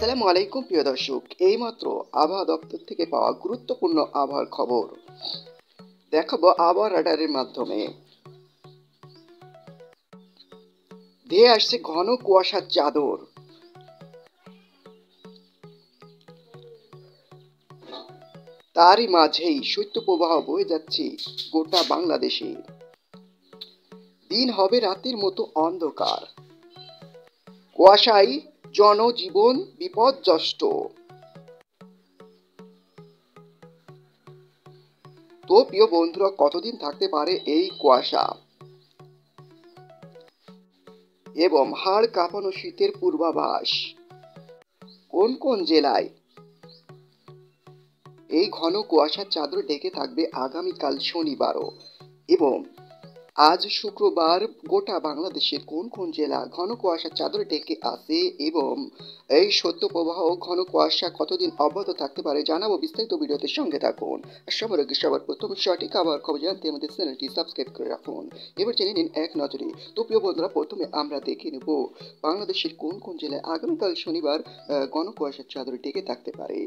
আসসালামু আলাইকুম প্রিয় দর্শক, এইমাত্র আবহাওয়া দপ্তর থেকে পাওয়া গুরুত্বপূর্ণ আবহাওয়ার খবর দেখাবো আবহাওয়া রাডারের মাধ্যমে। ধেয়ে আসছে ঘন কুয়াশার চাদর। তারই মাঝেই শৈত্যপ্রবাহ বয়ে যাচ্ছে গোটা বাংলাদেশে। দিন হবে রাতের মতো অন্ধকার, কুয়াশায় জনজীবন বিপর্যস্ত। তো প্রিয় বন্ধুরা, কতদিন থাকতে পারে এই কুয়াশা এবং হাড় কাঁপানো শীতের পূর্বাভাস? কোন কোন জেলায় এই ঘন কুয়াশার চাদর ঢেকে থাকবে আগামীকাল শনিবারও? এবং আজ শুক্রবার গোটা বাংলাদেশের কোন কোন জেলা ঘন কুয়াশার চাদর ঢেকে আছে এবং এই শৈত্যপ্রবাহ ঘন কুয়াশা কতদিন অব্যাহত থাকতে পারে জানাবো বিস্তারিত ভিডিওতে, সঙ্গে থাকুন। সবার আগে সবার প্রথম সঠিক আবহাওয়ার খবর জানতে আমাদের চ্যানেলটি সাবস্ক্রাইব করে রাখুন। এবার জেনে নিন এক নজরে। তো প্রিয় বন্ধুরা, প্রথমে আমরা দেখে নেব বাংলাদেশের কোন কোন জেলায় আগামীকাল শনিবার ঘন কুয়াশার চাদর ঢেকে থাকতে পারে।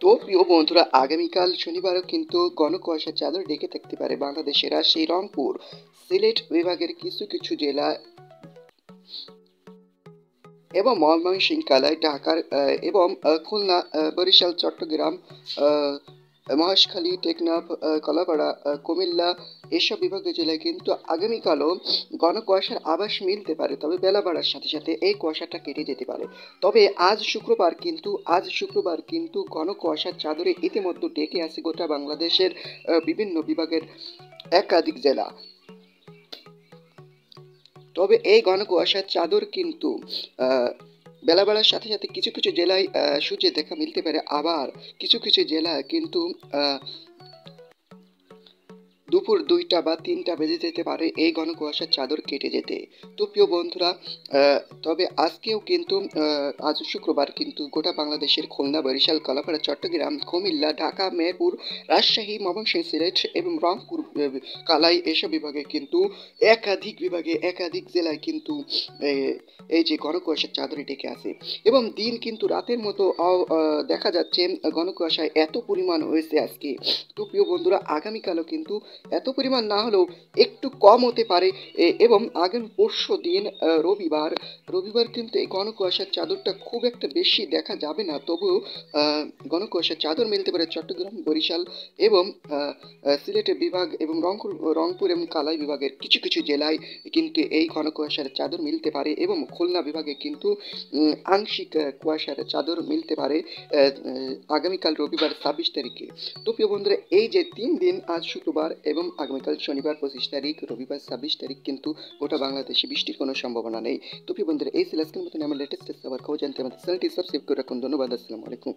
তো প্রিয় বন্ধুরা, আগামীকাল শনিবারও কিন্তু ঘন কুয়াশার চাদর ঢেকে থাকতে পারে বাংলাদেশের রাজশাহী, রংপুর, সিলেট বিভাগের কিছু কিছু জেলা এবং ময়মনসিংহ, কালাই, ঢাকার এবং খুলনা, বরিশাল, চট্টগ্রাম, মহেশখালী, টেকনাফ, কলাপাড়া, কুমিল্লা এসব বিভাগীয় জেলায় কিন্তু আগামীকালও ঘন কুয়াশার আভাস মিলতে পারে, তবে বেলা বাড়ার সাথে সাথে এই কুয়াশাটা কেটে যেতে পারে। তবে আজ শুক্রবার কিন্তু ঘন কুয়াশার চাদরে ইতিমধ্যে ডেকে আছে গোটা বাংলাদেশের বিভিন্ন বিভাগের একাধিক জেলা। তবে এই ঘন কুয়াশার চাদর কিন্তু বেলা বাড়ার সাথে সাথে কিছু কিছু জেলায় সূর্যের দেখা মিলতে পারে, আবার কিছু কিছু জেলায় কিন্তু দুপুর 2টা বা 3টা বেজে যেতে পারে এই ঘন কুয়াশার চাদর কেটে যেতে। তো প্রিয় বন্ধুরা, তবে আজকেও কিন্তু আজ শুক্রবার কিন্তু গোটা বাংলাদেশের খুলনা, বরিশাল, কলাপাড়া, চট্টগ্রাম, কুমিল্লা, ঢাকা, মেহেরপুর, রাজশাহী, ময়মনসিংহ, সিলেট এবং রংপুর, কালাই এসব বিভাগে কিন্তু একাধিক জেলায় কিন্তু এই যে ঘন কুয়াশার চাদরে ঢেকে আছে এবং দিন কিন্তু রাতের মতো দেখা যাচ্ছে। ঘন কুয়াশায় এত পরিমাণ হয়েছে আজকে। তো প্রিয় বন্ধুরা, আগামীকালও কিন্তু এত পরিমাণ না হলেও একটু কম হতে পারে এবং আগামী পরশু দিন রবিবার কিন্তু এই ঘন কুয়াশার চাদরটা খুব একটা বেশি দেখা যাবে না, তবুও ঘন কুয়াশার চাদর মিলতে পারে চট্টগ্রাম, বরিশাল এবং সিলেটের বিভাগ এবং রংপুর এবং কালাই বিভাগের কিছু কিছু জেলায় কিন্তু এই ঘন কুয়াশার চাদর মিলতে পারে এবং খুলনা বিভাগে কিন্তু আংশিক কুয়াশার চাদর মিলতে পারে আগামীকাল রবিবার 26 তারিখে। তো প্রিয় বন্ধুরা, এই যে 3 দিন, আজ শুক্রবার এবং আগামীকাল শনিবার 25 তারিখ, রবিবার 26 তারিখ কিন্তু গোটা বাংলাদেশে বৃষ্টির কোনো সম্ভাবনা নেই। তো প্রিয় বন্ধুরা, এই ছিল আজকের মতন আমার লেটেস্ট খবর জানতে আমাদের চ্যানেলটি সাবস্ক্রাইব করে রাখুন। ধন্যবাদ। আসসালামু আলাইকুম।